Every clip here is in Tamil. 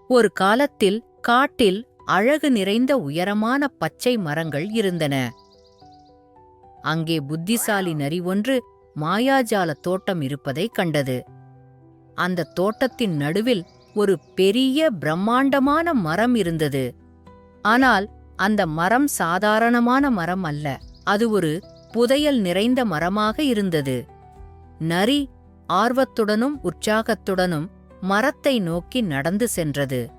ஒரு காலத்தில் காட்டில் அழகு நிறைந்த உயரமான பச்சை மரங்கள் இருந்தன. அங்கே புத்திசாலி நரி ஒன்று மாயாஜால தோட்டம் இருப்பதைக் கண்டது. அந்த தோட்டத்தின் நடுவில் ஒரு பெரிய பிரம்மாண்டமான மரம் இருந்தது. ஆனால் அந்த மரம் சாதாரணமான மரம் அல்ல, அது ஒரு புதையல் நிறைந்த மரமாக இருந்தது. நரி ஆர்வத்துடனும் உற்சாகத்துடனும் மரத்தை நோக்கி நடந்து சென்றது.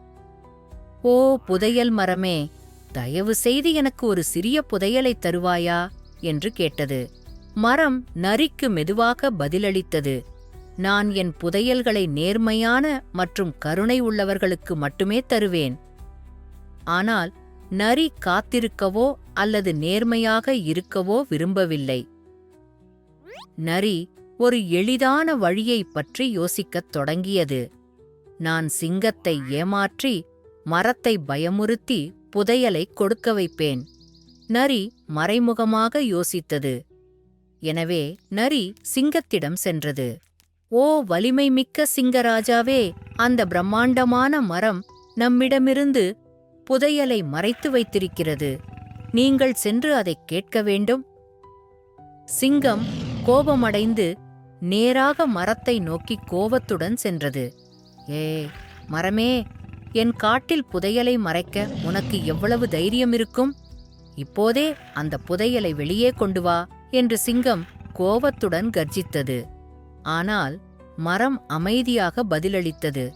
ஓ புதையல் மரமே, தயவு செய்து எனக்கு ஒரு சிறிய புதையலைத் தருவாயா என்று கேட்டது. மரம் நரிக்கு மெதுவாக பதிலளித்தது. நான் என் புதையல்களை நேர்மையான மற்றும் கருணை உள்ளவர்களுக்கு மட்டுமே தருவேன். ஆனால் நரி காத்திருக்கவோ அல்லது நேர்மையாக இருக்கவோ விரும்பவில்லை. நரி ஒரு எளிதான வழியைப் பற்றி யோசிக்கத் தொடங்கியது. நான் சிங்கத்தை ஏமாற்றி மரத்தை பயமுறுத்தி புதையலை கொடுக்க வைப்பேன். நரி மறைமுகமாக யோசித்தது. எனவே நரி சிங்கத்திடம் சென்றது. ஓ வலிமை மிக்க சிங்கராஜாவே, அந்த பிரம்மாண்டமான மரம் நம்மிடமிருந்து புதையலை மறைத்து வைத்திருக்கிறது. நீங்கள் சென்று அதைக் கேட்க வேண்டும். சிங்கம் கோபமடைந்து நேராக மரத்தை நோக்கி கோபத்துடன் சென்றது. ஏ மரமே, என் காட்டில் புதையலை மறைக்க உனக்கு எவ்வளவு தைரியம் இருக்கும்? இப்போதே அந்த புதையலை வெளியே கொண்டு வா என்று சிங்கம் கோபத்துடன் கர்ஜித்தது. ஆனால் மரம் அமைதியாக பதிலளித்தது.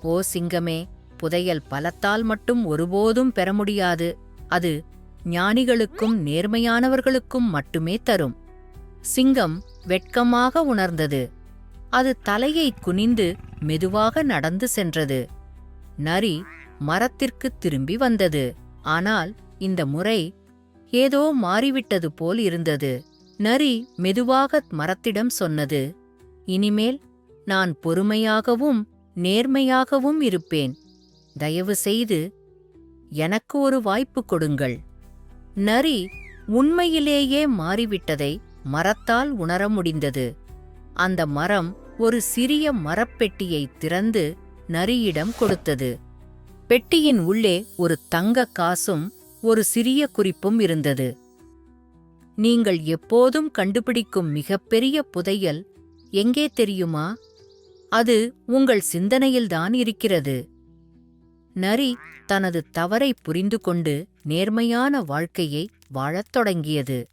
ஓ சிங்கமே, புதையல் பலத்தால் மட்டும் ஒருபோதும் பெற முடியாது. அது ஞானிகளுக்கும் நேர்மையானவர்களுக்கும் மட்டுமே தரும். சிங்கம் வெட்கமாக உணர்ந்தது. அது தலையை குனிந்து மெதுவாக நடந்து சென்றது. நரி மரத்திற்கு திரும்பி வந்தது. ஆனால் இந்த முறை ஏதோ மாறிவிட்டது போல் இருந்தது. நரி மெதுவாக மரத்திடம் சொன்னது, இனிமேல் நான் பொறுமையாகவும் நேர்மையாகவும் இருப்பேன். தயவு செய்து எனக்கு ஒரு வாய்ப்பு கொடுங்கள். நரி உண்மையிலேயே மாறிவிட்டதை மரத்தால் உணர முடிந்தது. அந்த மரம் ஒரு சிறிய மரப்பெட்டியை திறந்து நரியிடம் கொடுத்தது. பெட்டியின் உள்ளே ஒரு தங்க காசும் ஒரு சிறிய குறிப்பும் இருந்தது. நீங்கள் எப்போதும் கண்டுபிடிக்கும் மிகப்பெரிய புதையல் எங்கே தெரியுமா? அது உங்கள் சிந்தனையில்தான் இருக்கிறது. நரி தனது தவறை புரிந்து கொண்டு நேர்மையான வாழ்க்கையை வாழத் தொடங்கியது.